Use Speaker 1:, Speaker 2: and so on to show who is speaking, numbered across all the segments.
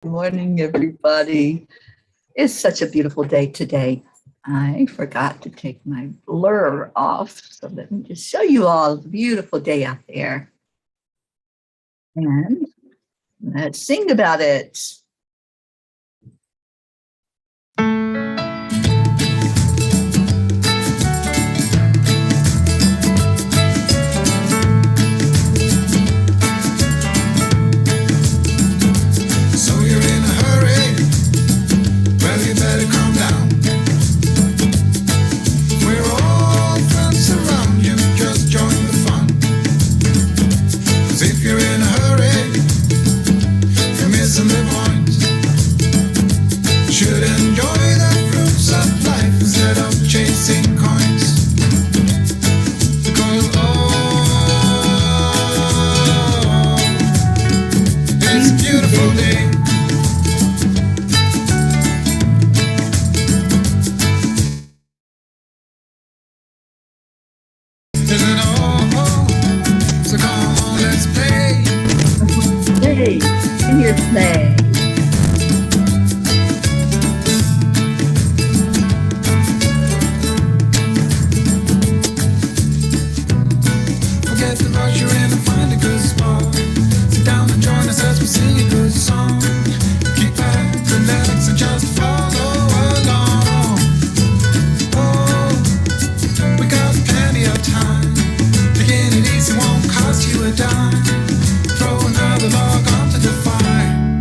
Speaker 1: Good morning, everybody. It's such a beautiful day today. I forgot to take my blur off, so let me just show you all the beautiful day out there. And let's sing about it. Play.
Speaker 2: Forget the rush, you're in and find a good spot. Sit down and join us as we sing a good song. Kick back, relax, and just follow along. Oh, we got plenty of time. Taking it easy won't cost you a dime. Throw another log onto the fire.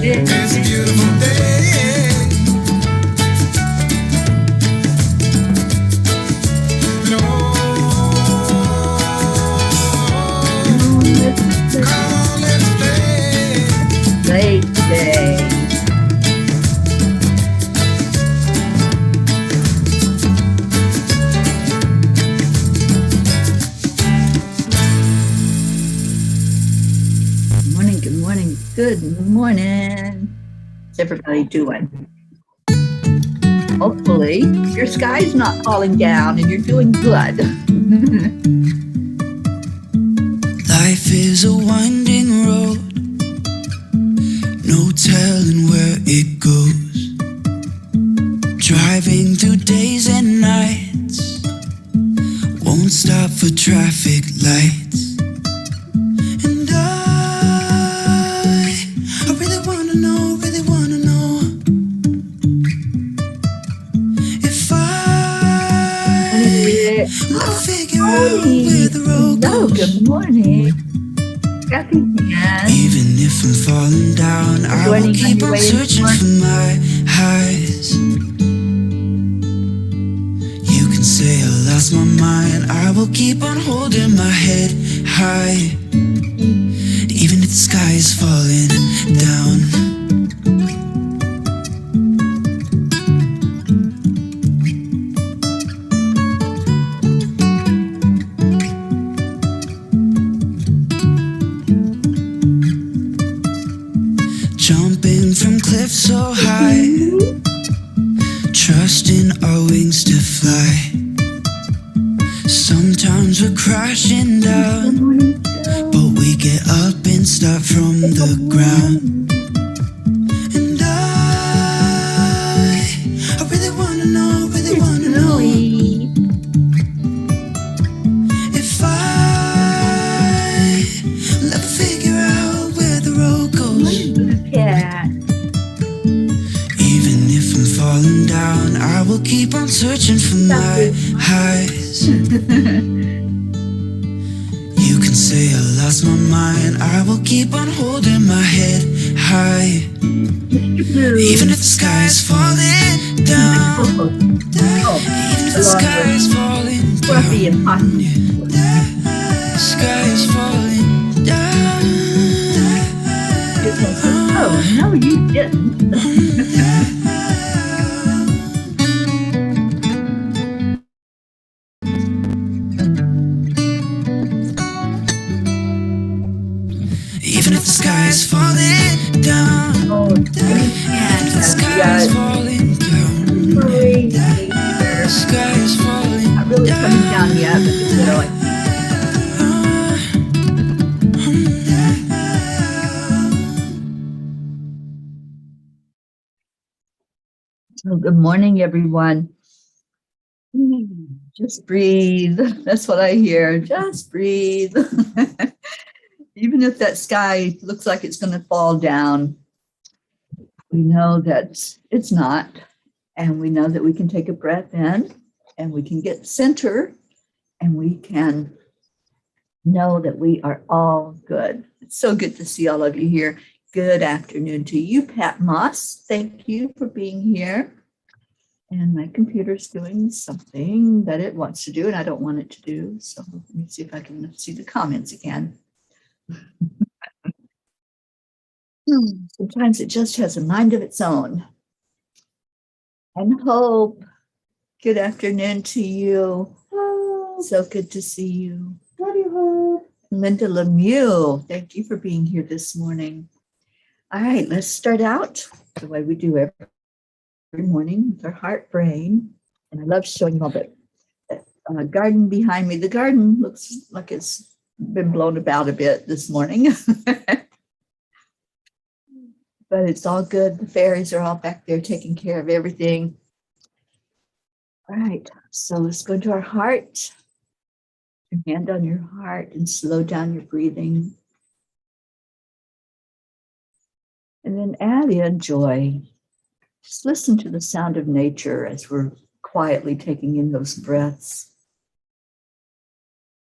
Speaker 2: It's a beautiful day. No. Come on, let's play.
Speaker 1: Play today. Good morning. How's everybody doing? Hopefully, your sky's not falling down and you're doing good.
Speaker 2: Life is a winding road, no telling where it goes. Driving through days and nights, won't stop for traffic lights.
Speaker 1: Hello, good morning.
Speaker 2: Even if I'm falling down, I will keep on searching for my highs. You can say I lost my mind, I will keep on holding my head high. Even if the sky is falling down. So high, trusting our wings to fly. Sometimes we're crashing down, but we get up and start from the ground. And I really wanna know, if I will ever figure out where the road goes.
Speaker 1: Yeah.
Speaker 2: Falling down, I will keep on searching for my highs. You can say I lost my mind, I will keep on holding my head high. Even if the sky is falling down, even if the sky is falling down, the sky is falling down.
Speaker 1: Oh, no, you didn't.
Speaker 2: Even if the sky is falling down, even if the sky is falling down, the sky is falling
Speaker 1: not really coming down yet, but it's going. Well, good morning, everyone. Just breathe. That's what I hear. Just breathe. Even if that sky looks like it's going to fall down, we know that it's not. And we know that we can take a breath in and we can get center and we can know that we are all good. It's so good to see all of you here. Good afternoon to you, Pat Moss. Thank you for being here. And my computer's doing something that it wants to do, and I don't want it to do. So let me see if I can see the comments again. Sometimes it just has a mind of its own. And Hope, good afternoon to you. So good to see you. Love you, Hope. Linda Lemieux, thank you for being here this morning. All right, let's start out the way we do every morning with our heart brain. And I love showing you all that garden behind me. The garden looks like it's been blown about a bit this morning. But it's all good. The fairies are all back there taking care of everything. All right, so let's go to our heart. Your hand on your heart and slow down your breathing. And then add in joy. Just listen to the sound of nature as we're quietly taking in those breaths.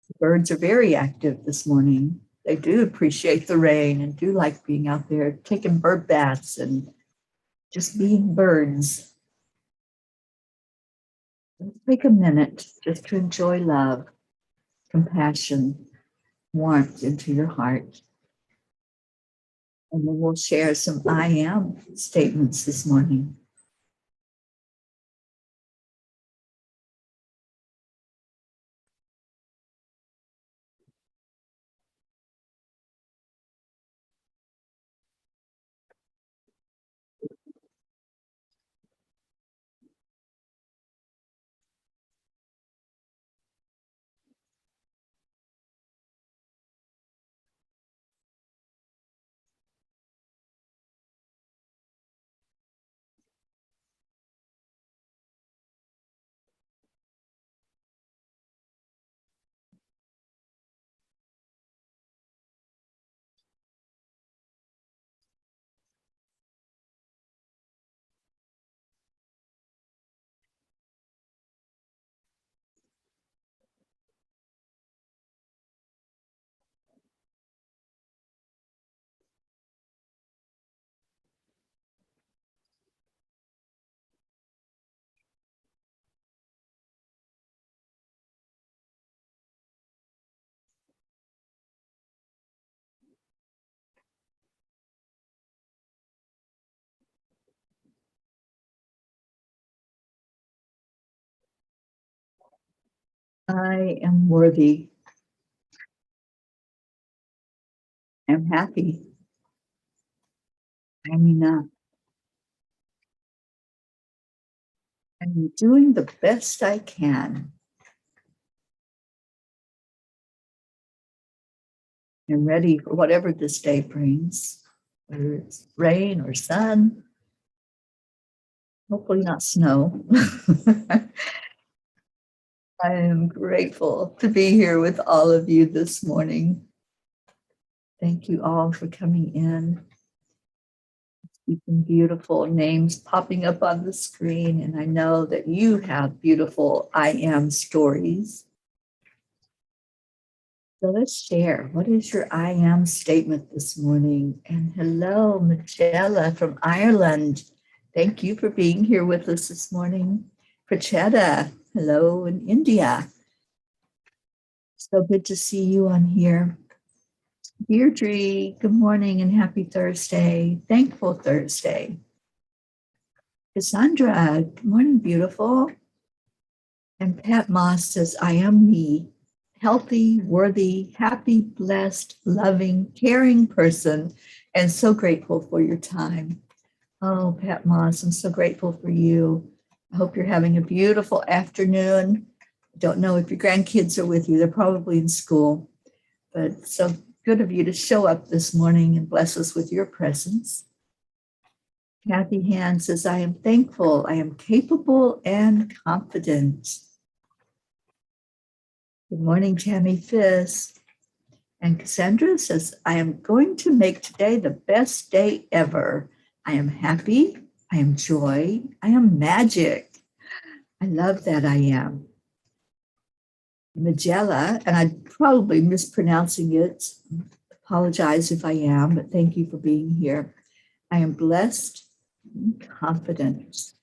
Speaker 1: The birds are very active this morning. They do appreciate the rain and do like being out there, taking bird baths and just being birds. Let's take a minute just to enjoy love, compassion, warmth into your heart. And then we'll share some I am statements this morning. I am worthy. I'm happy. I'm enough. I'm doing the best I can. I'm ready for whatever this day brings, whether it's rain or sun, hopefully not snow. I am grateful to be here with all of you this morning. Thank you all for coming in. Some beautiful names popping up on the screen, and I know that you have beautiful I am stories. So let's share. What is your I am statement this morning? And hello, Michelle from Ireland. Thank you for being here with us this morning. Prachetta, hello in India. So good to see you on here. Deirdre, good morning and happy Thursday. Thankful Thursday. Cassandra, good morning, beautiful. And Pat Moss says, I am me, healthy, worthy, happy, blessed, loving, caring person, and so grateful for your time. Oh, Pat Moss, I'm so grateful for you. I hope you're having a beautiful afternoon. Don't know if your grandkids are with you. They're probably in school, but so good of you to show up this morning and bless us with your presence. Kathy Hand says, I am thankful, I am capable and confident. Good morning, Tammy Fisk. And Cassandra says, I am going to make today the best day ever. I am happy, I am joy, I am magic. I love that I am. Magella, and I'm probably mispronouncing it. Apologize if I am, but thank you for being here. I am blessed and confident.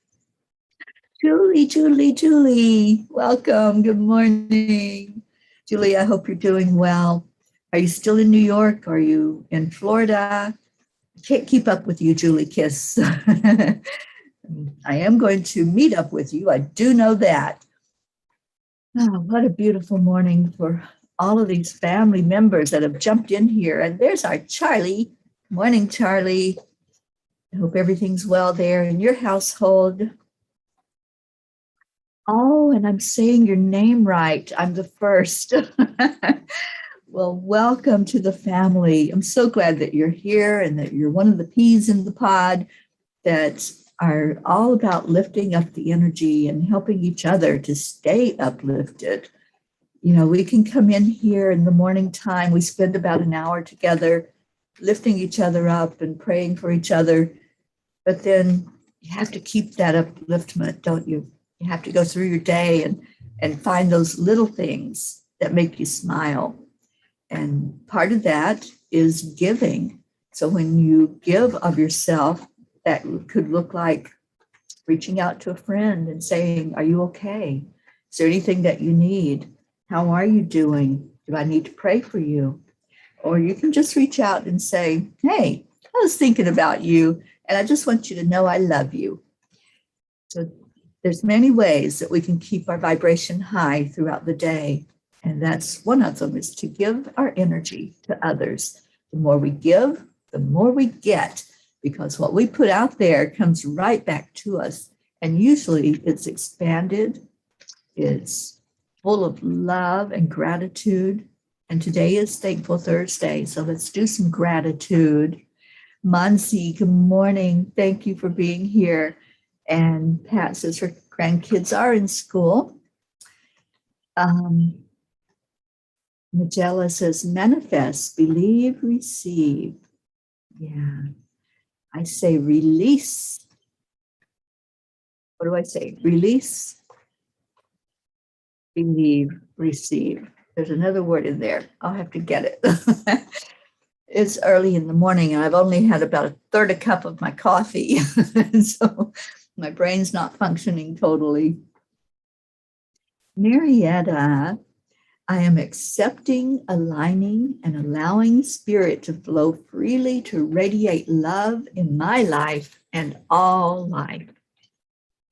Speaker 1: Julie, welcome. Good morning. Julie, I hope you're doing well. Are you still in New York? Are you in Florida? I can't keep up with you, Julie Kiss. I am going to meet up with you. I do know that. Oh, what a beautiful morning for all of these family members that have jumped in here. And there's our Charlie. Morning, Charlie. I hope everything's well there in your household. Oh, and I'm saying your name right. I'm the first. Well, welcome to the family. I'm so glad that you're here and that you're one of the peas in the pod that are all about lifting up the energy and helping each other to stay uplifted. You know, we can come in here in the morning time. We spend about an hour together lifting each other up and praying for each other. But then you have to keep that upliftment, don't you? You have to go through your day and find those little things that make you smile. And part of that is giving. So when you give of yourself, that could look like reaching out to a friend and saying, are you okay? Is there anything that you need? How are you doing? Do I need to pray for you? Or you can just reach out and say, hey, I was thinking about you, and I just want you to know I love you. So there's many ways that we can keep our vibration high throughout the day. And that's one of them, is to give our energy to others. The more we give, the more we get, because what we put out there comes right back to us. And usually it's expanded, it's full of love and gratitude. And today is Thankful Thursday, so let's do some gratitude. Mansi, good morning. Thank you for being here. And Pat says her grandkids are in school. Magella says, manifest, believe, receive. Yeah. I say release. What do I say? Release, believe, receive. There's another word in there. I'll have to get it. It's early in the morning and I've only had about a third a cup of my coffee. So my brain's not functioning totally. Marietta, I am accepting, aligning, and allowing spirit to flow freely to radiate love in my life and all life.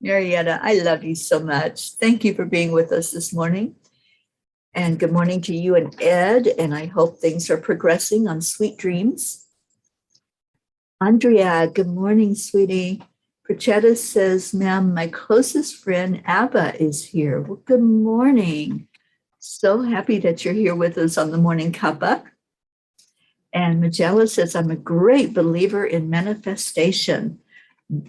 Speaker 1: Marietta, I love you so much. Thank you for being with us this morning. And good morning to you and Ed, and I hope things are progressing on sweet dreams. Andrea, good morning, sweetie. Prachetta says, ma'am, my closest friend, Abba, is here. Well, good morning. So happy that you're here with us on the morning cuppa. And Magella says, I'm a great believer in manifestation.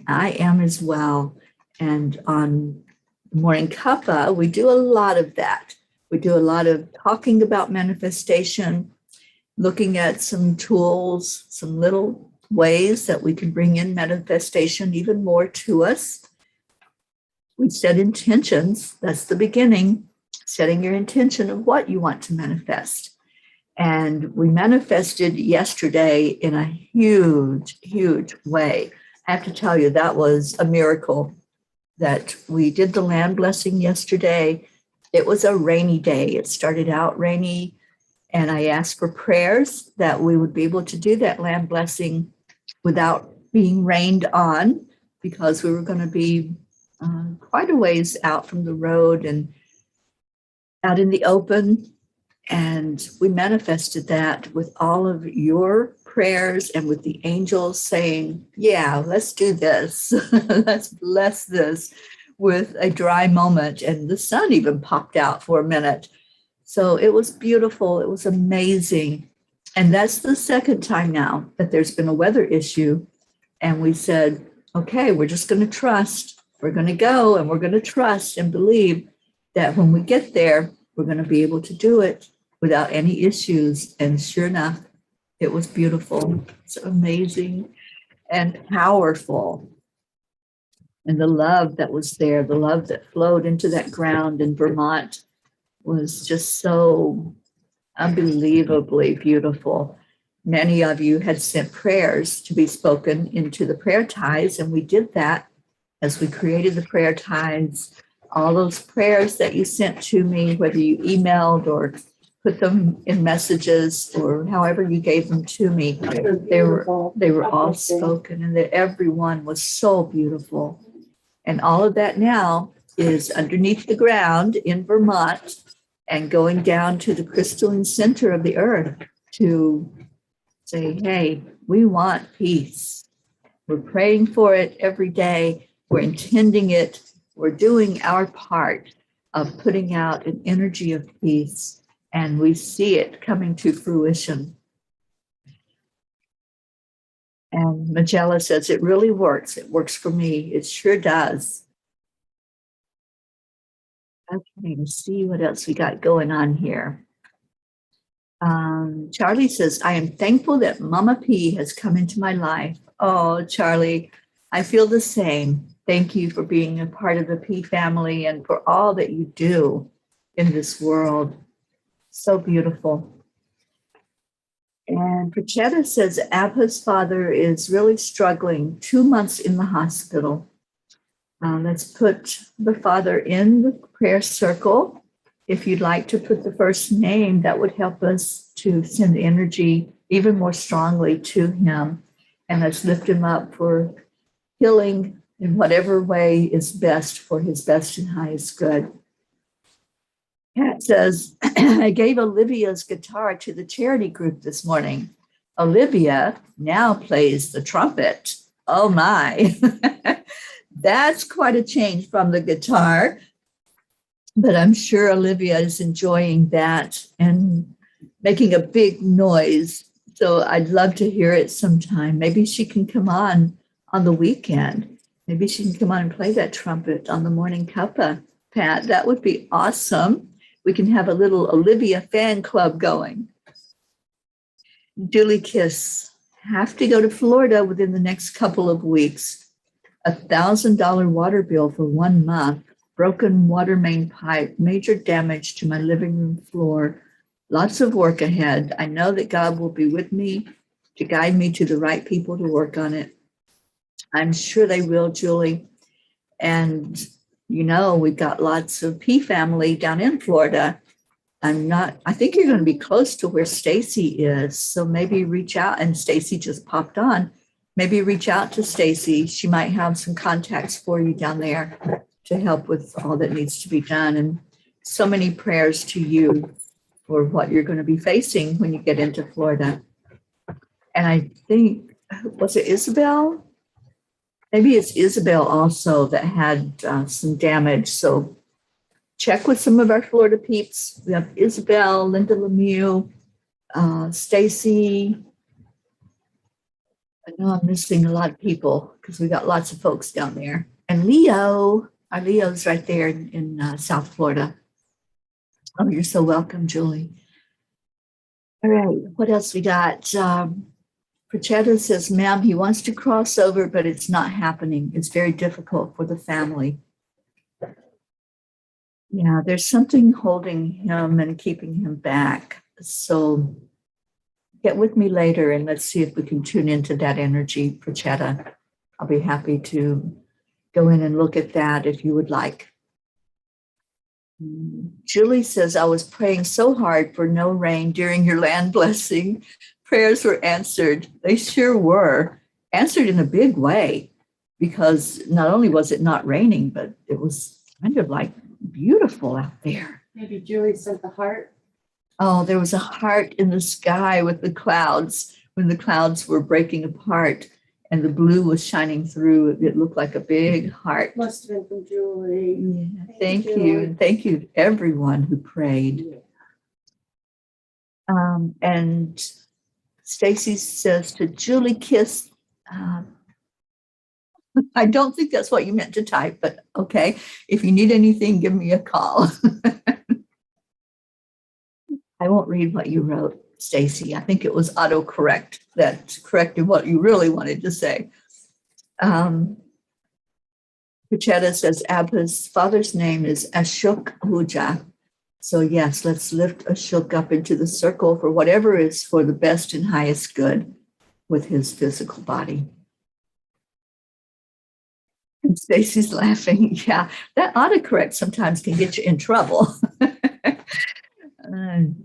Speaker 1: I am as well. And on the morning cuppa, we do a lot of that. We do a lot of talking about manifestation, looking at some tools, some little ways that we can bring in manifestation even more to us. We set intentions. That's the beginning. Setting your intention of what you want to manifest. And we manifested yesterday in a huge, huge way. I have to tell you, that was a miracle that we did the land blessing yesterday. It was a rainy day. It started out rainy, and I asked for prayers that we would be able to do that land blessing without being rained on, because we were going to be quite a ways out from the road and out in the open. And we manifested that with all of your prayers and with the angels saying, yeah, let's do this. Let's bless this with a dry moment. And the sun even popped out for a minute. So it was beautiful. It was amazing. And that's the second time now that there's been a weather issue. And we said, okay, we're just going to trust. We're going to go and we're going to trust and believe that when we get there, we're going to be able to do it without any issues. And sure enough, it was beautiful. It's amazing and powerful. And the love that was there, the love that flowed into that ground in Vermont was just so unbelievably beautiful. Many of you had sent prayers to be spoken into the prayer ties, and we did that as we created the prayer ties. All those prayers that you sent to me, whether you emailed or put them in messages or however you gave them to me, they were all spoken, and every one was so beautiful. And all of that now is underneath the ground in Vermont and going down to the crystalline center of the earth to say, hey, we want peace. We're praying for it every day. We're intending it. We're doing our part of putting out an energy of peace, and we see it coming to fruition. And Magella says, it really works. It works for me. It sure does. Okay, let's see what else we got going on here. Charlie says, I am thankful that Mama P has come into my life. Oh, Charlie, I feel the same. Thank you for being a part of the P family and for all that you do in this world. So beautiful. And Prachetta says, Abha's father is really struggling, 2 months in the hospital. Let's put the father in the prayer circle. If you'd like to put the first name, that would help us to send energy even more strongly to him. And let's lift him up for healing in whatever way is best for his best and highest good. Kat says, I gave Olivia's guitar to the charity group this morning. Olivia now plays the trumpet. Oh my. That's quite a change from the guitar. But I'm sure Olivia is enjoying that and making a big noise. So I'd love to hear it sometime. Maybe she can come on the weekend. Maybe she can come on and play that trumpet on the morning cuppa, Pat. That would be awesome. We can have a little Olivia fan club going. Julie Kiss, have to go to Florida within the next couple of weeks. $1,000 water bill for 1 month. Broken water main pipe, major damage to my living room floor. Lots of work ahead. I know that God will be with me to guide me to the right people to work on it. I'm sure they will, Julie. And, you know, we've got lots of P family down in Florida. I think you're going to be close to where Stacy is. So maybe reach out, and Stacy just popped on. Maybe reach out to Stacy. She might have some contacts for you down there to help with all that needs to be done. And so many prayers to you for what you're going to be facing when you get into Florida. And I think, was it Isabel? Maybe it's Isabel also that had some damage. So check with some of our Florida peeps. We have Isabel, Linda Lemieux, Stacy. I know I'm missing a lot of people because we got lots of folks down there. And Leo. Our Leo's right there in South Florida. Oh, you're so welcome, Julie. All right, what else we got? Prachetta says, ma'am, he wants to cross over, but it's not happening. It's very difficult for the family. Yeah, there's something holding him and keeping him back. So get with me later and let's see if we can tune into that energy, Prachetta. I'll be happy to go in and look at that if you would like. Julie says, I was praying so hard for no rain during your land blessing. Prayers were answered. They sure were. Answered in a big way, because not only was it not raining, but it was kind of like beautiful out there.
Speaker 3: Maybe Julie sent the heart.
Speaker 1: Oh, there was a heart in the sky with the clouds when the clouds were breaking apart. And the blue was shining through. It looked like a big heart.
Speaker 3: Must have been from Julie.
Speaker 1: Yeah, thank you. And thank you to everyone who prayed. And Stacy says to Julie Kiss, I don't think that's what you meant to type, but okay. If you need anything, give me a call. I won't read what you wrote, Stacy. I think it was autocorrect that corrected what you really wanted to say. Puchetta says Abba's father's name is Ashok Ahuja. So yes, let's lift Ashok up into the circle for whatever is for the best and highest good with his physical body. And Stacy's laughing. Yeah, that autocorrect sometimes can get you in trouble.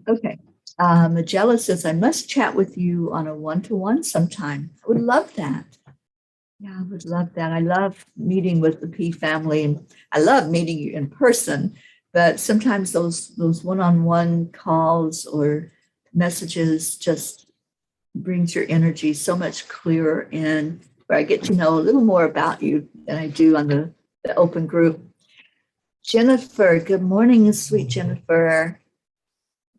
Speaker 1: Okay. Magella says, I must chat with you on a one-to-one sometime. I would love that. Yeah, I would love that. I love meeting with the P family, and I love meeting you in person, but sometimes those one-on-one calls or messages just brings your energy so much clearer in where I get to know a little more about you than I do on the open group. Jennifer, good morning, sweet Jennifer.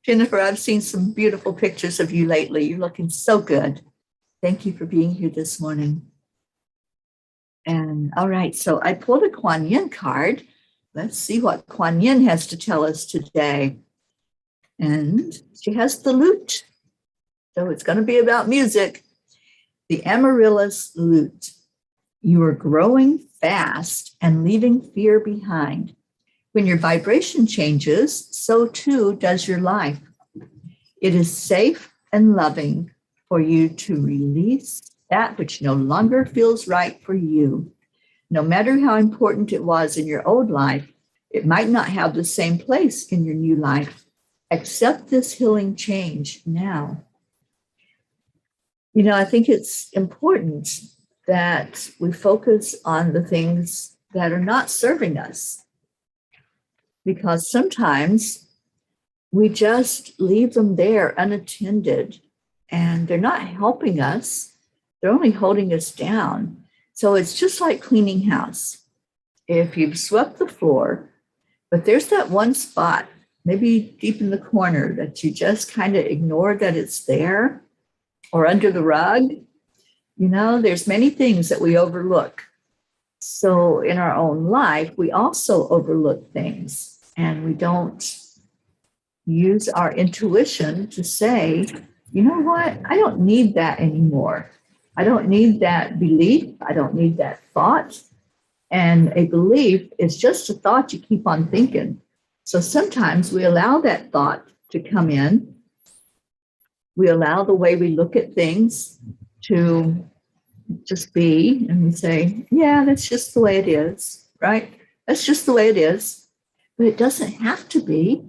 Speaker 1: Jennifer, I've seen some beautiful pictures of you lately. You're looking so good. Thank you for being here this morning. And all right, so I pulled a Kuan Yin card. Let's see what Kuan Yin has to tell us today. And she has the lute. So it's going to be about music. The Amaryllis lute. You are growing fast and leaving fear behind. When your vibration changes, so too does your life. It is safe and loving for you to release that which no longer feels right for you. No matter how important it was in your old life, it might not have the same place in your new life. Accept this healing change now. You know, I think it's important that we focus on the things that are not serving us, because sometimes we just leave them there unattended and they're not helping us. They're only holding us down. So it's just like cleaning house. If you've swept the floor, but there's that one spot, maybe deep in the corner, that you just kind of ignore that it's there, or under the rug, you know, there's many things that we overlook. So in our own life, we also overlook things, and we don't use our intuition to say, you know what, I don't need that anymore. I don't need that belief. I don't need that thought. And a belief is just a thought you keep on thinking. So sometimes we allow that thought to come in. We allow the way we look at things to just be, and we say, yeah, that's just the way it is, right? That's just the way it is. But it doesn't have to be.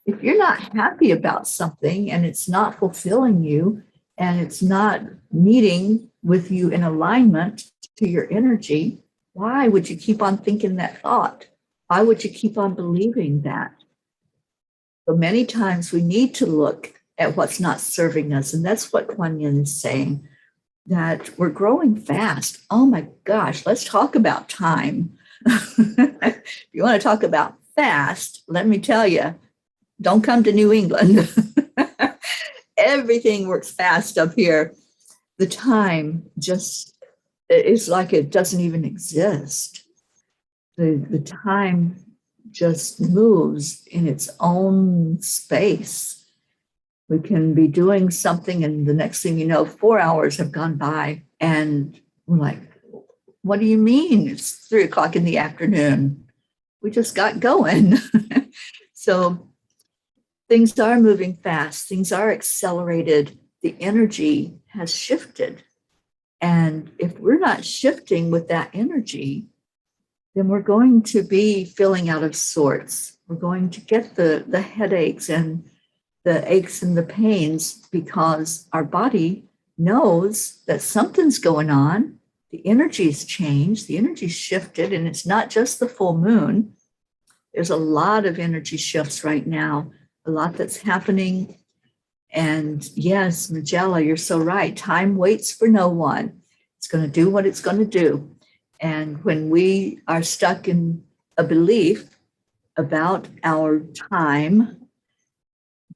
Speaker 1: If you're not happy about something and it's not fulfilling you and it's not meeting with you in alignment to your energy, why would you keep on thinking that thought? Why would you keep on believing that? So many times we need to look at what's not serving us. And that's what Kuan Yin is saying, that we're growing fast. Oh my gosh, let's talk about time. If you want to talk about fast, let me tell you, don't come to New England. Everything works fast up here. The time just, it's like it doesn't even exist. The time just moves in its own space. We can be doing something, and the next thing you know, 4 hours have gone by, and we're like, what do you mean? It's 3 o'clock in the afternoon. We just got going. So things are moving fast. Things are accelerated. The energy has shifted. And if we're not shifting with that energy, then we're going to be feeling out of sorts. We're going to get the headaches and the aches and the pains because our body knows that something's going on. The energy's changed, the energy's shifted, and it's not just the full moon. There's a lot of energy shifts right now, a lot that's happening. And yes, Magella, you're so right. Time waits for no one. It's going to do what it's going to do. And when we are stuck in a belief about our time,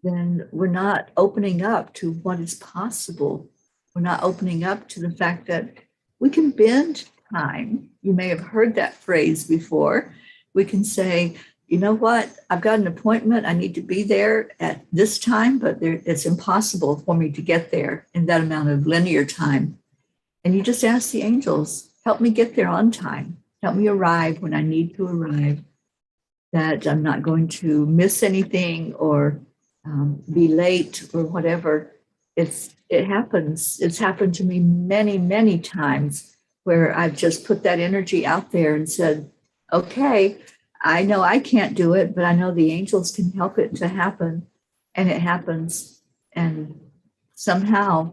Speaker 1: then we're not opening up to what is possible. We're not opening up to the fact that we can bend time, you may have heard that phrase before. We can say, you know what, I've got an appointment. I need to be there at this time, but it's impossible for me to get there in that amount of linear time. And you just ask the angels, help me get there on time. Help me arrive when I need to arrive, that I'm not going to miss anything or be late or whatever. It happens. It's happened to me many, many times where I've just put that energy out there and said, okay, I know I can't do it, but I know the angels can help it to happen. And it happens. And somehow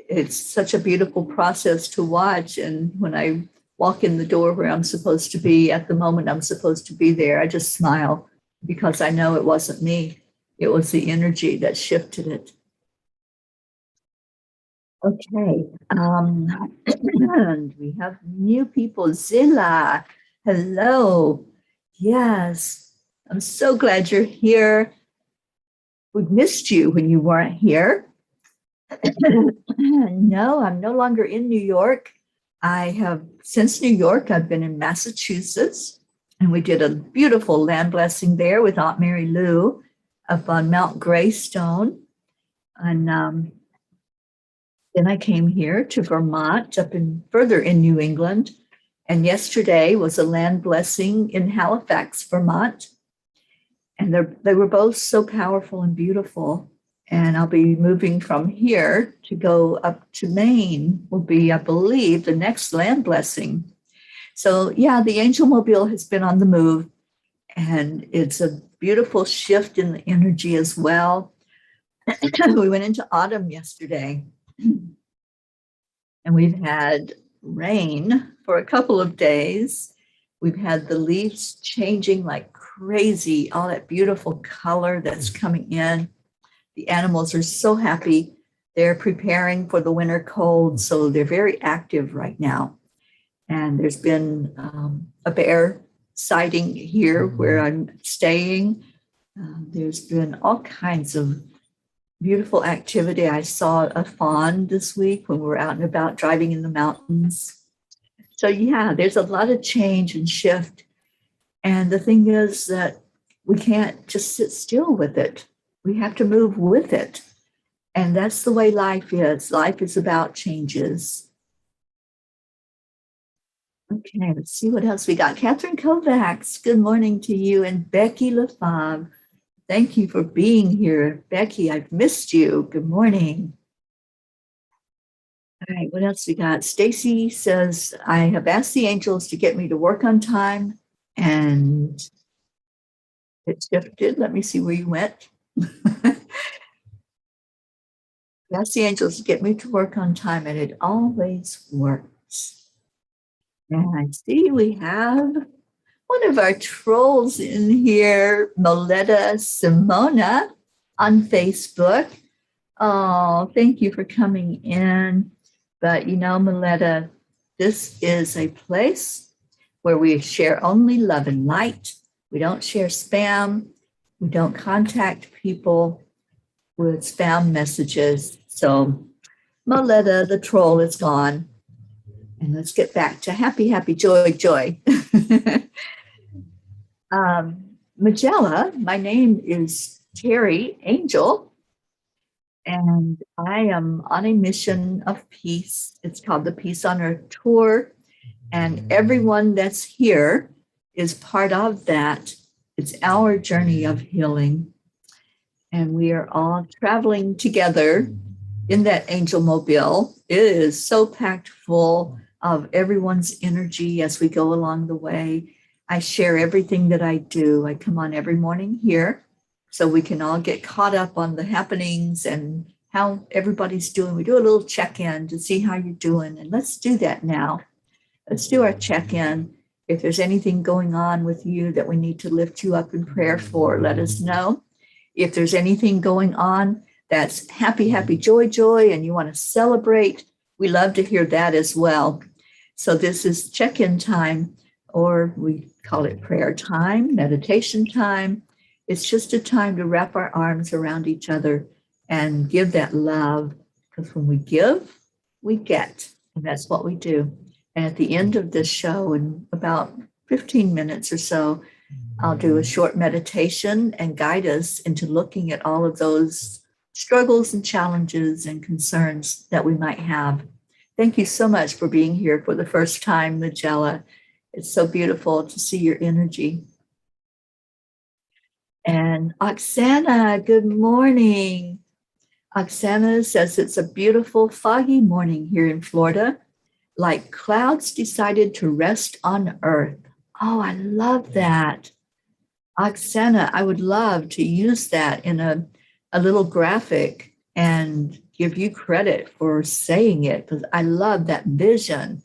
Speaker 1: it's such a beautiful process to watch. And when I walk in the door where I'm supposed to be at the moment I'm supposed to be there, I just smile because I know it wasn't me. It was the energy that shifted it. Okay. And we have new people. Zilla, hello. Yes, I'm so glad you're here. We missed you when you weren't here. No, I'm no longer in New York. I have, since New York, I've been in Massachusetts, and we did a beautiful land blessing there with Aunt Mary Lou up on Mount Greystone. And then I came here to Vermont, further in New England. And yesterday was a land blessing in Halifax, Vermont. And they were both so powerful and beautiful. And I'll be moving from here to go up to Maine, will be, I believe, the next land blessing. So yeah, the Angel Mobile has been on the move, and it's a beautiful shift in the energy as well. We went into autumn yesterday, and we've had rain for a couple of days. We've had the leaves changing like crazy, all that beautiful color that's coming in. The animals are so happy. They're preparing for the winter cold, so they're very active right now. And there's been a bear sighting here where I'm staying. There's been all kinds of beautiful activity. I saw a fawn this week when we were out and about driving in the mountains. So yeah, there's a lot of change and shift. And the thing is that we can't just sit still with it. We have to move with it. And that's the way life is. Life is about changes. Okay, let's see what else we got. Catherine Kovacs, good morning to you. And Becky Lefebvre, thank you for being here. Becky, I've missed you. Good morning. All right, what else we got? Stacy says, I have asked the angels to get me to work on time, and it shifted. Let me see where you went. Ask the angels to get me to work on time, and it always works. And I see we have one of our trolls in here, Moletta Simona on Facebook. Oh, thank you for coming in. But you know, Moletta, this is a place where we share only love and light. We don't share spam. We don't contact people with spam messages. So Moletta, the troll, is gone. And let's get back to happy, happy, joy, joy. Magella, my name is Teri Angel, and I am on a mission of peace. It's called the Peace on Earth Tour, and everyone that's here is part of that. It's our journey of healing, and we are all traveling together in that angel mobile. It is so packed full of everyone's energy as we go along the way. I share everything that I do. I come on every morning here so we can all get caught up on the happenings and how everybody's doing. We do a little check-in to see how you're doing. And let's do that now. Let's do our check-in. If there's anything going on with you that we need to lift you up in prayer for, let us know. If there's anything going on that's happy, happy, joy, joy, and you want to celebrate, we love to hear that as well. So this is check-in time, or we call it prayer time, meditation time. It's just a time to wrap our arms around each other and give that love, because when we give, we get, and that's what we do. And at the end of this show, in about 15 minutes or so, I'll do a short meditation and guide us into looking at all of those struggles and challenges and concerns that we might have. Thank you so much for being here for the first time, Magella. It's so beautiful to see your energy. And Oksana, good morning. Oksana says it's a beautiful foggy morning here in Florida, like clouds decided to rest on earth. Oh, I love that. Oksana, I would love to use that in a little graphic and give you credit for saying it, because I love that vision.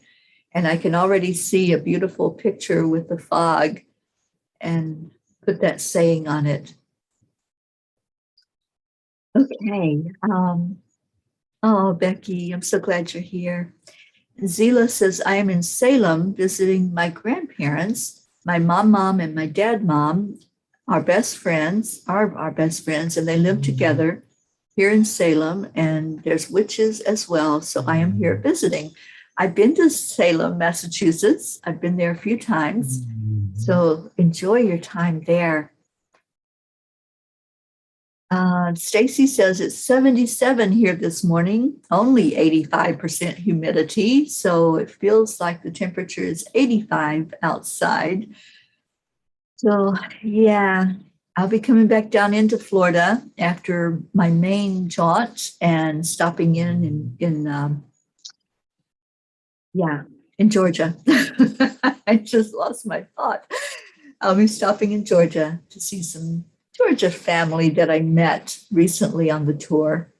Speaker 1: And I can already see a beautiful picture with the fog and put that saying on it. Okay. Oh, Becky, I'm so glad you're here. Zila says, I am in Salem visiting my grandparents. My mom, and my mom are best friends, are our best friends, and they live together here in Salem, and there's witches as well. So I am here visiting. I've been to Salem, Massachusetts. I've been there a few times. So enjoy your time there. Stacy says it's 77 here this morning, only 85% humidity. So it feels like the temperature is 85 outside. So yeah, I'll be coming back down into Florida after my main jaunt and stopping in Georgia. I just lost my thought. I'll be stopping in Georgia to see some Georgia family that I met recently on the tour.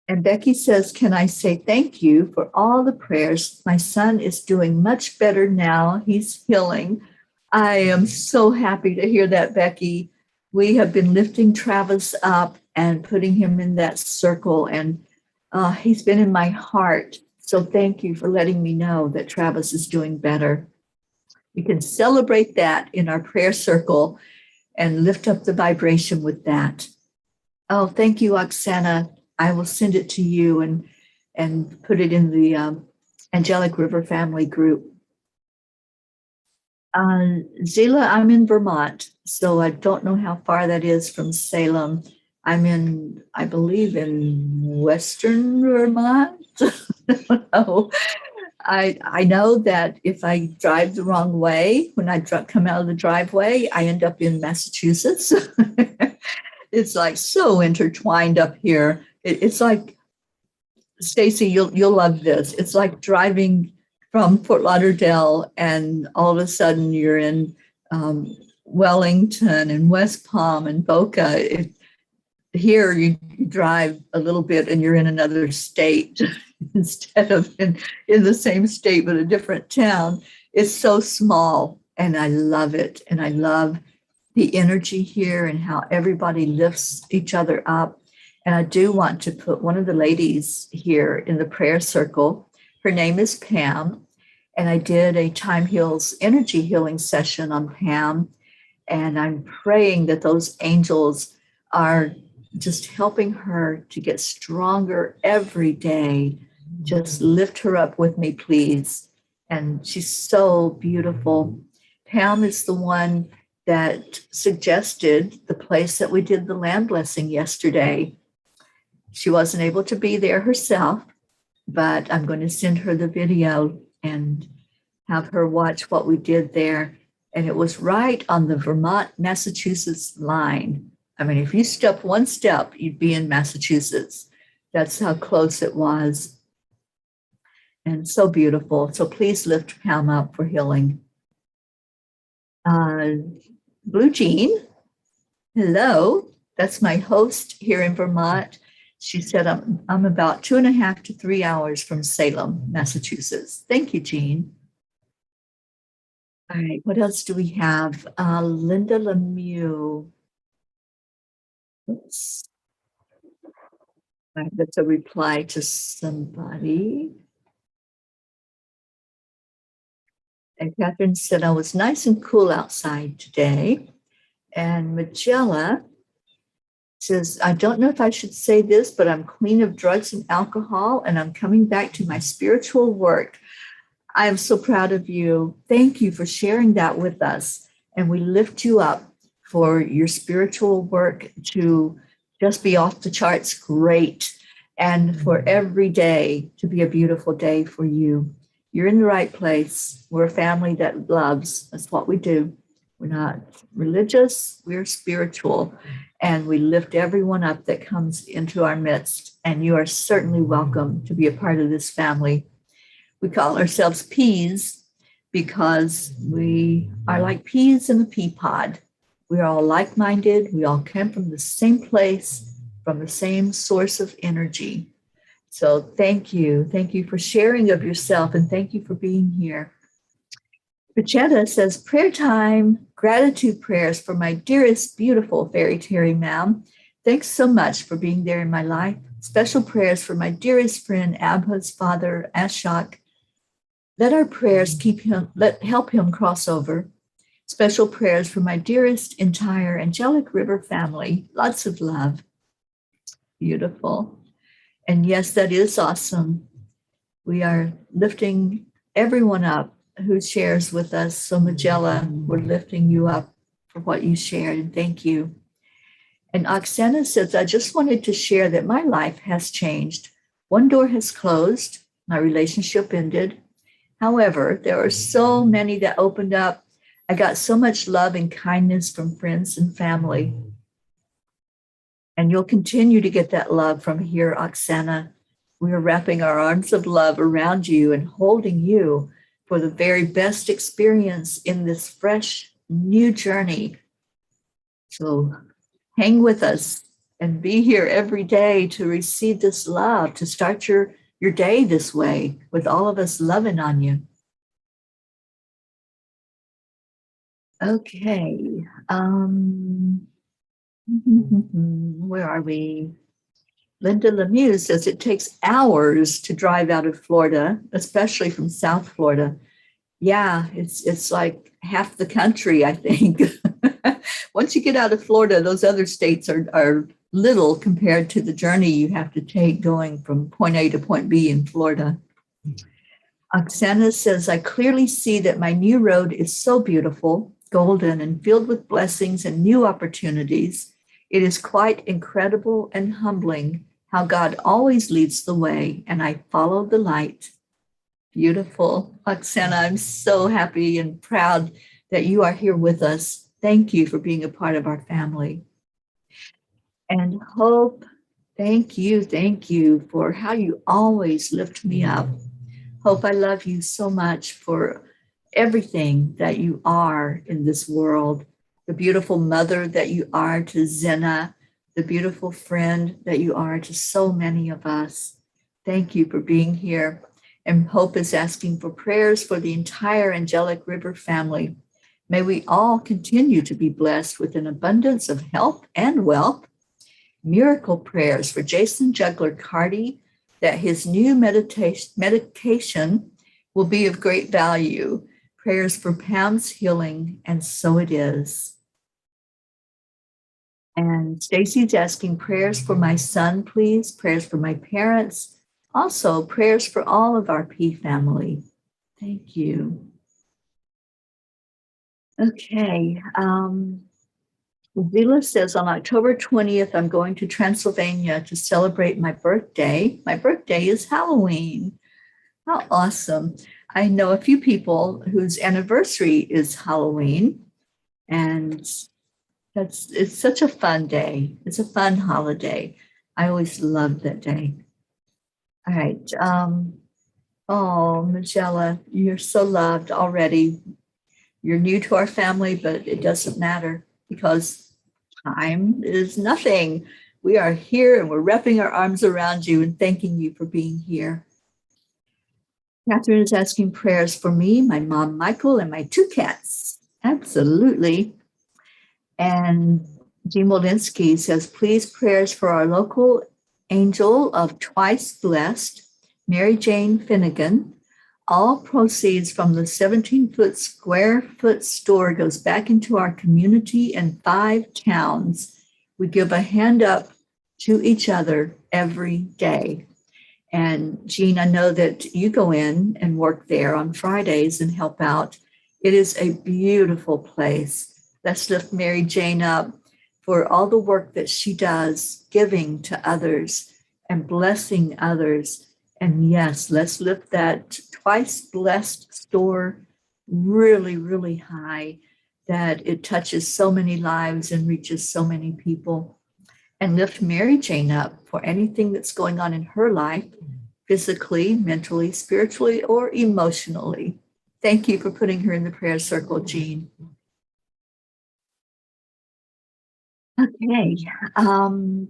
Speaker 1: And Becky says, can I say thank you for all the prayers? My son is doing much better now. He's healing. I am so happy to hear that, Becky. We have been lifting Travis up and putting him in that circle, and he's been in my heart. So thank you for letting me know that Travis is doing better. We can celebrate that in our prayer circle and lift up the vibration with that. Oh, thank you, Oksana. I will send it to you and put it in the Angelic River Family group. Zila, I'm in Vermont, so I don't know how far that is from Salem. I believe in Western Vermont. I don't know. I know that if I drive the wrong way, when I come out of the driveway, I end up in Massachusetts. It's like so intertwined up here. It's like, Stacy, you'll love this. It's like driving from Fort Lauderdale and all of a sudden you're in Wellington and West Palm and Boca. Here you drive a little bit and you're in another state instead of in the same state but a different town. It's so small and I love it. And I love the energy here and how everybody lifts each other up. And I do want to put one of the ladies here in the prayer circle. Her name is Pam. And I did a Time Heals energy healing session on Pam. And I'm praying that those angels are just helping her to get stronger every day. Just lift her up with me, please. And she's so beautiful. Pam is the one that suggested the place that we did the land blessing yesterday. She wasn't able to be there herself, but I'm going to send her the video and have her watch what we did there. And it was right on the Vermont-Massachusetts line. I mean, if you step one step, you'd be in Massachusetts. That's how close it was. And so beautiful. So please lift Pam up for healing. Blue Jean, hello. That's my host here in Vermont. She said, I'm about 2.5 to 3 hours from Salem, Massachusetts. Thank you, Jean. All right, what else do we have? Linda Lemieux. Oops. All right, that's a reply to somebody. And Catherine said, I was nice and cool outside today. And Magella says, I don't know if I should say this, but I'm clean of drugs and alcohol, and I'm coming back to my spiritual work. I am so proud of you. Thank you for sharing that with us. And we lift you up for your spiritual work to just be off the charts great, and for every day to be a beautiful day for you. You're in the right place. We're a family that loves. That's what we do. We're not religious, we're spiritual. And we lift everyone up that comes into our midst. And you are certainly welcome to be a part of this family. We call ourselves peas because we are like peas in a pea pod. We are all like-minded. We all come from the same place, from the same source of energy. So thank you. Thank you for sharing of yourself, and thank you for being here. Pachetta says, prayer time, gratitude prayers for my dearest, beautiful fairy Teri ma'am. Thanks so much for being there in my life. Special prayers for my dearest friend, Abha's father, Ashok. Let our prayers help him cross over. Special prayers for my dearest entire Angelic River family. Lots of love. Beautiful. And yes, that is awesome. We are lifting everyone up who shares with us. So Magella, we're lifting you up for what you shared, and thank you. And Oksana says, I just wanted to share that my life has changed. One door has closed. My relationship ended. However, there are so many that opened up. I got so much love and kindness from friends and family. And you'll continue to get that love from here, Oksana. We are wrapping our arms of love around you and holding you for the very best experience in this fresh, new journey. So hang with us and be here every day to receive this love, to start your day this way with all of us loving on you. Okay. Where are we? Linda Lemieux says it takes hours to drive out of Florida, especially from South Florida. Yeah, it's like half the country, I think. Once you get out of Florida, those other states are little compared to the journey you have to take going from point A to point B in Florida. Oksana says, I clearly see that my new road is so beautiful, golden, and filled with blessings and new opportunities. It is quite incredible and humbling how God always leads the way, and I follow the light. Beautiful. Oksana, I'm so happy and proud that you are here with us. Thank you for being a part of our family. And Hope, thank you for how you always lift me up. Hope, I love you so much for everything that you are in this world, the beautiful mother that you are to Zena, the beautiful friend that you are to so many of us. Thank you for being here. And Hope is asking for prayers for the entire Angelic River family. May we all continue to be blessed with an abundance of health and wealth. Miracle prayers for Jason Juggler Carty, that his new medication will be of great value. Prayers for Pam's healing, and so it is. And Stacy's asking prayers for my son, please. Prayers for my parents. Also, prayers for all of our P family. Thank you. Okay. Zila says, on October 20th, I'm going to Transylvania to celebrate my birthday. My birthday is Halloween. How awesome. I know a few people whose anniversary is Halloween, and it's such a fun day. It's a fun holiday. I always love that day. All right. Magella, you're so loved already. You're new to our family, but it doesn't matter because time is nothing. We are here and we're wrapping our arms around you and thanking you for being here. Catherine is asking prayers for me, my mom, Michael, and my 2 cats. Absolutely. And Jean Molinsky says, please prayers for our local angel of Twice Blessed, Mary Jane Finnegan. All proceeds from the 17-foot square foot store goes back into our community in 5 towns. We give a hand up to each other every day. And Jean, I know that you go in and work there on Fridays and help out. It is a beautiful place. Let's lift Mary Jane up for all the work that she does, giving to others and blessing others. And yes, let's lift that twice blessed store really, really high, that it touches so many lives and reaches so many people. And lift Mary Jane up for anything that's going on in her life, physically, mentally, spiritually, or emotionally. Thank you for putting her in the prayer circle, Jean. Okay,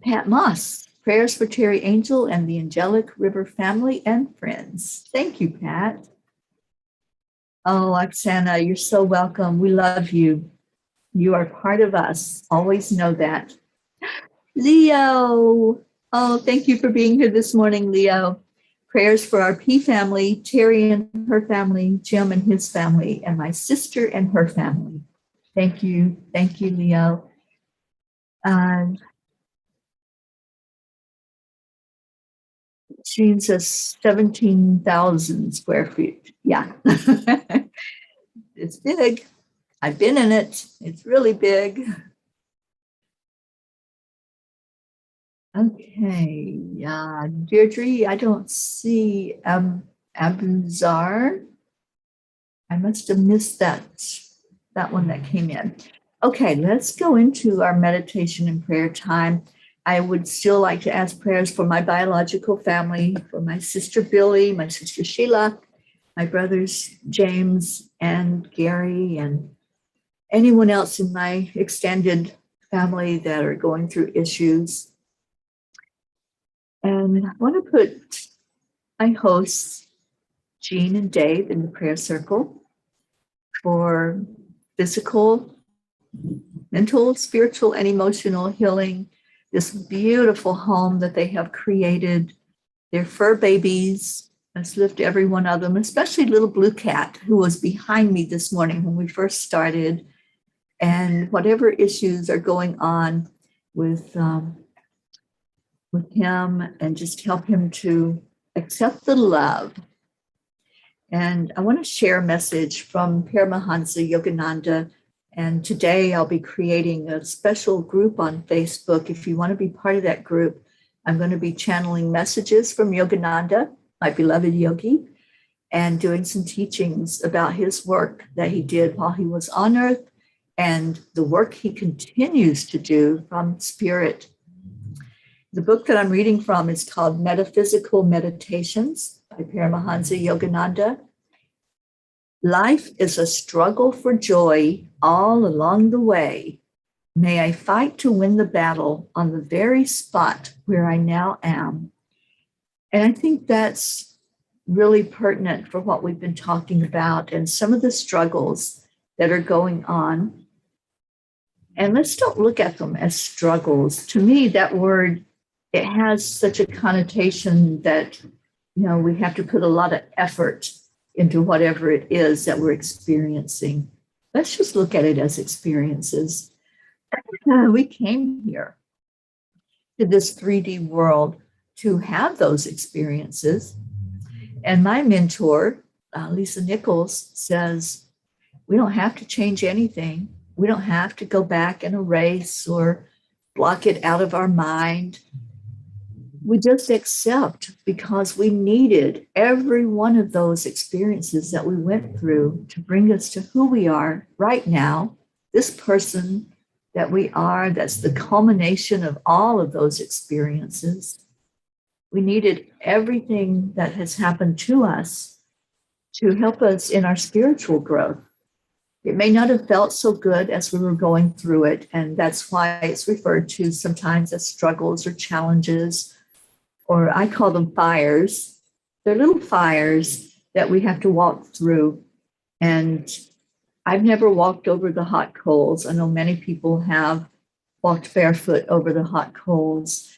Speaker 1: Pat Moss, prayers for Teri Angel and the Angelic River family and friends. Thank you, Pat. Oh, Oksana, you're so welcome. We love you. You are part of us. Always know that. Leo. Oh, thank you for being here this morning, Leo. Prayers for our P family, Teri and her family, Jim and his family, and my sister and her family. Thank you. Thank you, Leo. Jean says 17,000 square feet. Yeah. It's big. I've been in it. It's really big. Okay. Deirdre, I don't see Abuzar. I must have missed that one that came in. Okay, let's go into our meditation and prayer time. I would still like to ask prayers for my biological family, for my sister Billy, my sister Sheila, my brothers James and Gary, and anyone else in my extended family that are going through issues. And I want to put my hosts, Jean and Dave, in the prayer circle for physical, mental, spiritual, and emotional healing. This beautiful home that they have created, their fur babies. Let's lift every one of them, especially little Blue Cat, who was behind me this morning when we first started. And whatever issues are going on with him, and just help him to accept the love. And I want to share a message from Paramahansa Yogananda. And today I'll be creating a special group on Facebook. If you want to be part of that group, I'm going to be channeling messages from Yogananda, my beloved yogi, and doing some teachings about his work that he did while he was on earth and the work he continues to do from spirit. The book that I'm reading from is called Metaphysical Meditations by Paramahansa Yogananda. Life is a struggle for joy all along the way. May I fight to win the battle on the very spot where I now am. And I think that's really pertinent for what we've been talking about and some of the struggles that are going on. And let's don't look at them as struggles. To me, that word, it has such a connotation that, we have to put a lot of effort into whatever it is that we're experiencing. Let's just look at it as experiences. We came here to this 3D world to have those experiences. And my mentor, Lisa Nichols, says, we don't have to change anything. We don't have to go back and erase or block it out of our mind. We just accept, because we needed every one of those experiences that we went through to bring us to who we are right now, this person that we are, that's the culmination of all of those experiences. We needed everything that has happened to us to help us in our spiritual growth. It may not have felt so good as we were going through it, and that's why it's referred to sometimes as struggles or challenges, or I call them fires. They're little fires that we have to walk through. And I've never walked over the hot coals. I know many people have walked barefoot over the hot coals,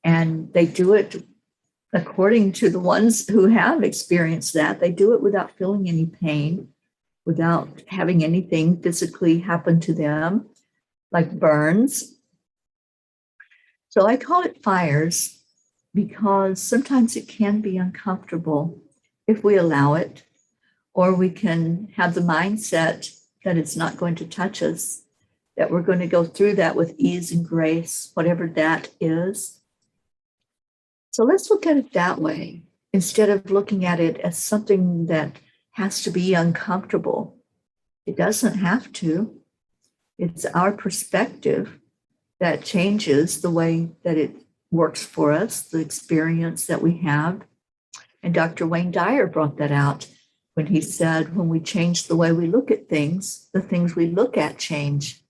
Speaker 1: and they do it according to the ones who have experienced that. They do it without feeling any pain, without having anything physically happen to them, like burns. So I call it fires because sometimes it can be uncomfortable if we allow it, or we can have the mindset that it's not going to touch us, that we're going to go through that with ease and grace, whatever that is. So let's look at it that way instead of looking at it as something that has to be uncomfortable. It doesn't have to. It's our perspective that changes the way that it works for us, the experience that we have. And Dr. Wayne Dyer brought that out when he said, when we change the way we look at things, the things we look at change.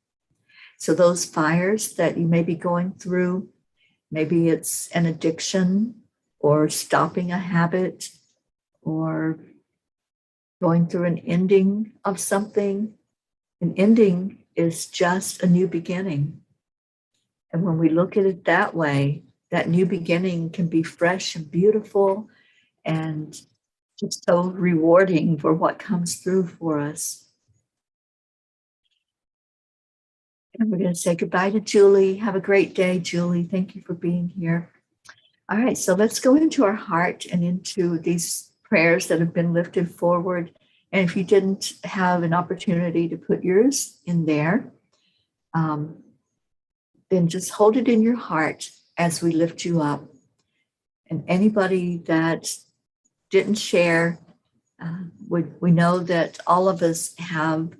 Speaker 1: So those fires that you may be going through, maybe it's an addiction or stopping a habit or going through an ending of something. An ending is just a new beginning. And when we look at it that way, that new beginning can be fresh and beautiful and just so rewarding for what comes through for us. And we're going to say goodbye to Julie. Have a great day, Julie. Thank you for being here. All right, so let's go into our heart and into these prayers that have been lifted forward. And if you didn't have an opportunity to put yours in there, then just hold it in your heart as we lift you up. And anybody that didn't share, we know that all of us have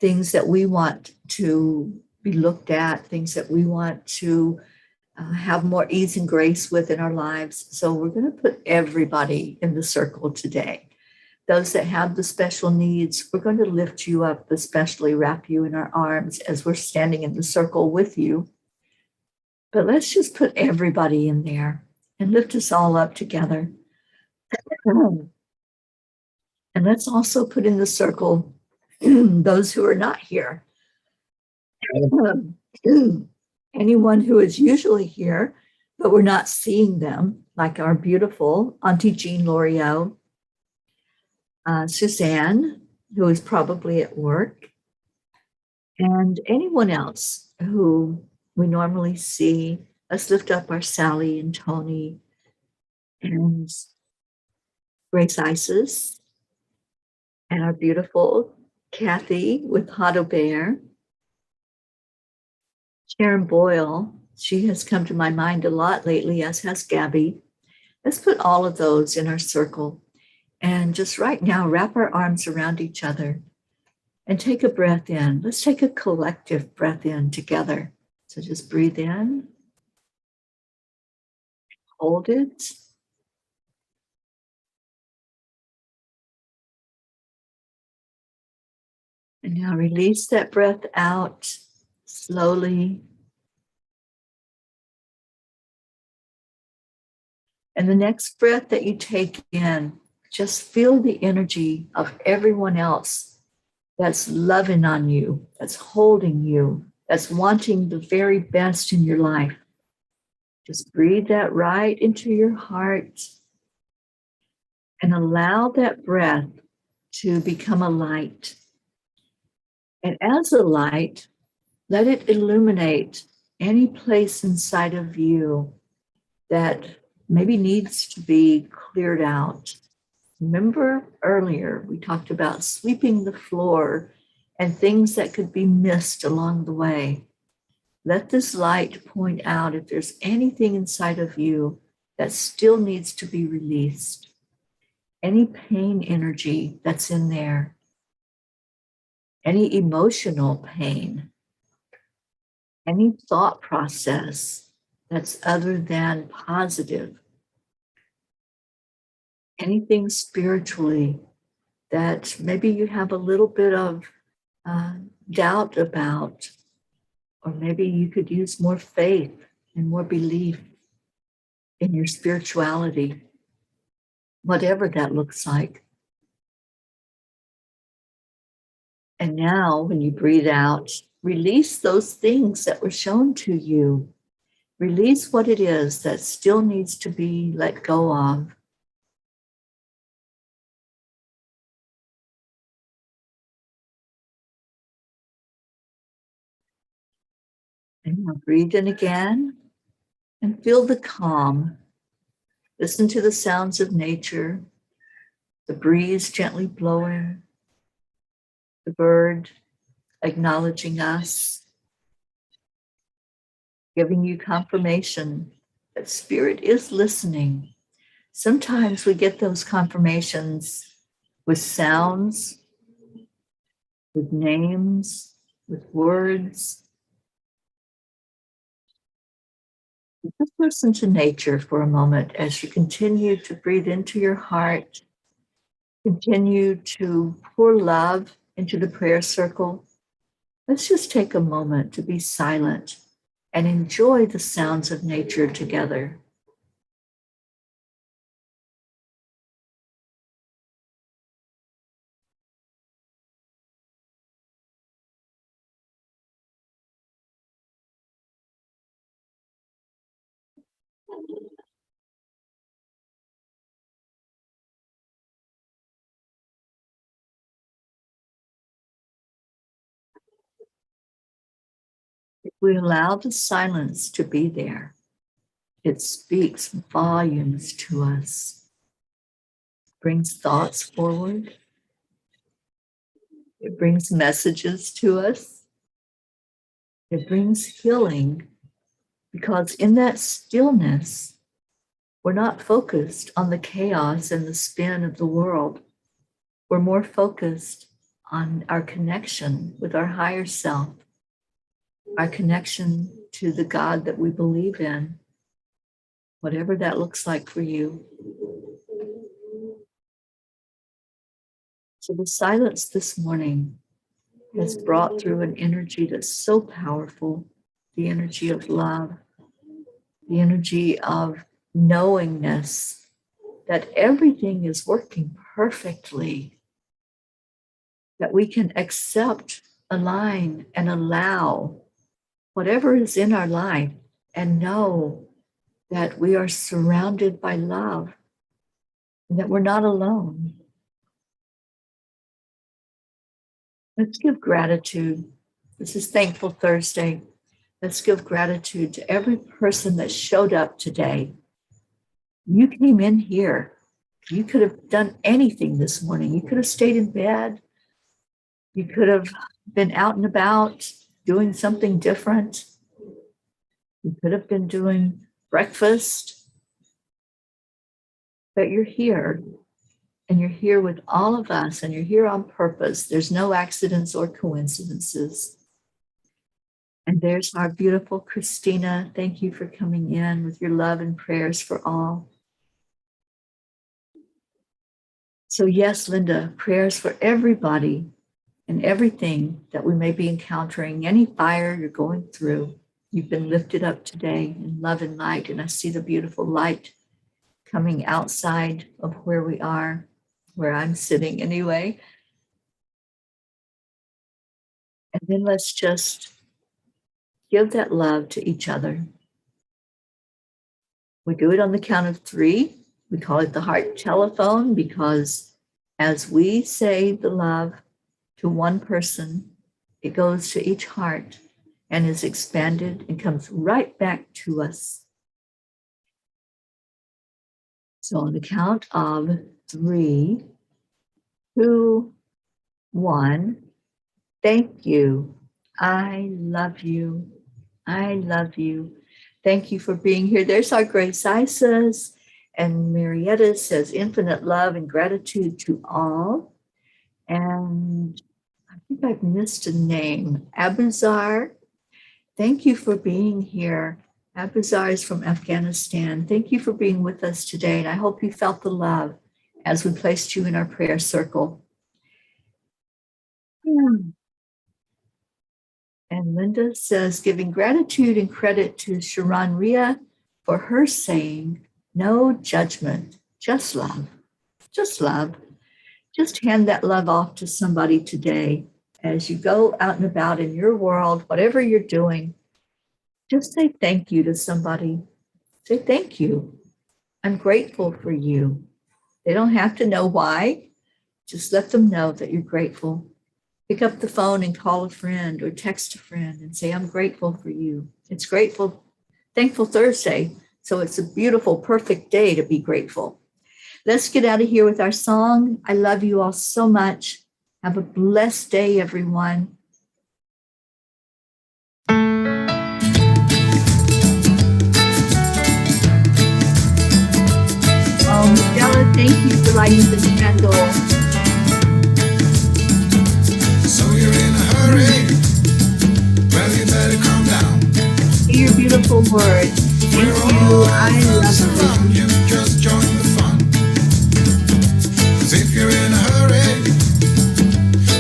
Speaker 1: things that we want to be looked at, things that we want to have more ease and grace with in our lives. So we're going to put everybody in the circle today. Those that have the special needs, we're going to lift you up, especially wrap you in our arms as we're standing in the circle with you. But let's just put everybody in there and lift us all up together. And let's also put in the circle those who are not here. Anyone who is usually here, but we're not seeing them, like our beautiful Auntie Jean L'Oreal, Suzanne, who is probably at work, and anyone else who we normally see. Let's lift up our Sally and Tony and Grace Isis and our beautiful Kathy with Hot Bear. Sharon Boyle, she has come to my mind a lot lately, as has Gabby. Let's put all of those in our circle and just right now wrap our arms around each other and take a breath in. Let's take a collective breath in together. So just breathe in, hold it, and now release that breath out slowly. And the next breath that you take in, just feel the energy of everyone else that's loving on you, that's holding you, that's wanting the very best in your life. Just breathe that right into your heart and allow that breath to become a light. And as a light, let it illuminate any place inside of you that maybe needs to be cleared out. Remember earlier, we talked about sweeping the floor and things that could be missed along the way. Let this light point out if there's anything inside of you that still needs to be released. Any pain energy that's in there, any emotional pain, any thought process that's other than positive, anything spiritually that maybe you have a little bit of doubt about, or maybe you could use more faith and more belief in your spirituality, whatever that looks like. And now when you breathe out, release those things that were shown to you. Release what it is that still needs to be let go of. And now breathe in again and feel the calm Listen to the sounds of nature, the breeze gently blowing, the bird acknowledging us, giving you confirmation that spirit is listening. Sometimes we get those confirmations with sounds, with names, with words. Just listen to nature for a moment as you continue to breathe into your heart, continue to pour love into the prayer circle. Let's just take a moment to be silent and enjoy the sounds of nature together. If we allow the silence to be there, it speaks volumes to us, brings thoughts forward, it brings messages to us, it brings healing, because in that stillness, we're not focused on the chaos and the spin of the world. We're more focused on our connection with our higher self, our connection to the God that we believe in, whatever that looks like for you. So the silence this morning has brought through an energy that's so powerful, the energy of love, the energy of knowingness that everything is working perfectly, that we can accept, align, and allow whatever is in our life and know that we are surrounded by love and that we're not alone. Let's give gratitude. This is Thankful Thursday. Let's give gratitude to every person that showed up today. You came in here. You could have done anything this morning. You could have stayed in bed. You could have been out and about doing something different. You could have been doing breakfast. But you're here. And you're here with all of us, and you're here on purpose. There's no accidents or coincidences. And there's our beautiful Christina. Thank you for coming in with your love and prayers for all. So yes, Linda, prayers for everybody and everything that we may be encountering, any fire you're going through. You've been lifted up today in love and light, and I see the beautiful light coming outside of where we are, where I'm sitting anyway. And then let's just give that love to each other. We do it on the count of 3. We call it the heart telephone because as we say the love to one person, it goes to each heart and is expanded and comes right back to us. So on the count of 3, 2, 1, thank you. I love you. I love you. Thank you for being here. There's our Grace Isas. And Marietta says infinite love and gratitude to all. And I think I've missed a name. Abuzar, thank you for being here. Abuzar is from Afghanistan. Thank you for being with us today. And I hope you felt the love as we placed you in our prayer circle. And Linda says, giving gratitude and credit to Sharon Ria for her saying, no judgment, just love, just love. Just hand that love off to somebody today as you go out and about in your world, whatever you're doing. Just say thank you to somebody. Say thank you. I'm grateful for you. They don't have to know why. Just let them know that you're grateful. Pick up the phone and call a friend or text a friend and say, I'm grateful for you. It's Thankful Thursday. So it's a beautiful, perfect day to be grateful. Let's get out of here with our song. I love you all so much. Have a blessed day, everyone. Oh, Stella, thank you for lighting the candle.
Speaker 2: So you're in a hurry. Well, you better calm down.
Speaker 1: Hear your beautiful words. Thank you. I love you.
Speaker 2: Just join the fun. 'Cause if you're in a hurry,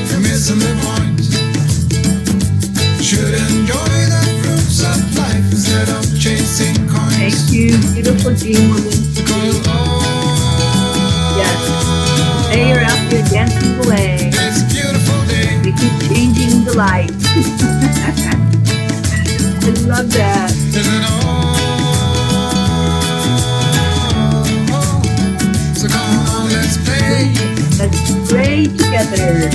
Speaker 2: you're missing the point. Should enjoy the fruits of life instead of chasing coins.
Speaker 1: Thank you, beautiful dream woman.
Speaker 2: Because,
Speaker 1: Yes. They are out there dancing away.
Speaker 2: it's a beautiful day.
Speaker 1: They keep changing the light. I love that.
Speaker 2: Isn't it so come on, let's play.
Speaker 1: Let's pray together.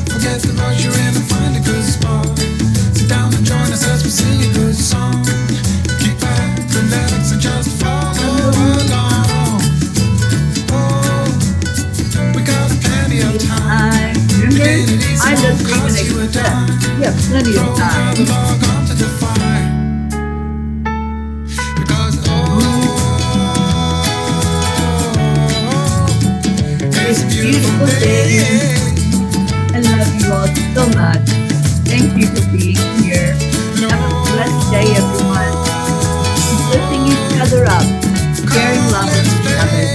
Speaker 2: Forget the rush, you're in and find a good spot. Sit down and join us as we sing a good song. Keep back the lyrics and just follow along. Oh, we got plenty of time.
Speaker 1: Remember,
Speaker 2: Divinity's
Speaker 1: I
Speaker 2: won't
Speaker 1: just
Speaker 2: cost
Speaker 1: even
Speaker 2: you a
Speaker 1: accept.
Speaker 2: dime.
Speaker 1: We have plenty
Speaker 2: Throw
Speaker 1: of time.
Speaker 2: the log onto the fire. Because it's a beautiful day.
Speaker 1: I love you all so much. Thank you for being here. Have a blessed day, everyone. Keep lifting each other up, sharing love with each other.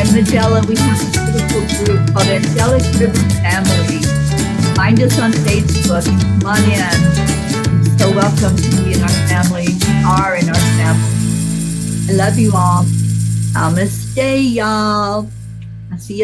Speaker 1: And Magella, we have a beautiful group called Angelic River Family. Find us on Facebook. Come on in. You're so welcome to be in our family. You are in our family. I love you all. Namaste, y'all. I'll see you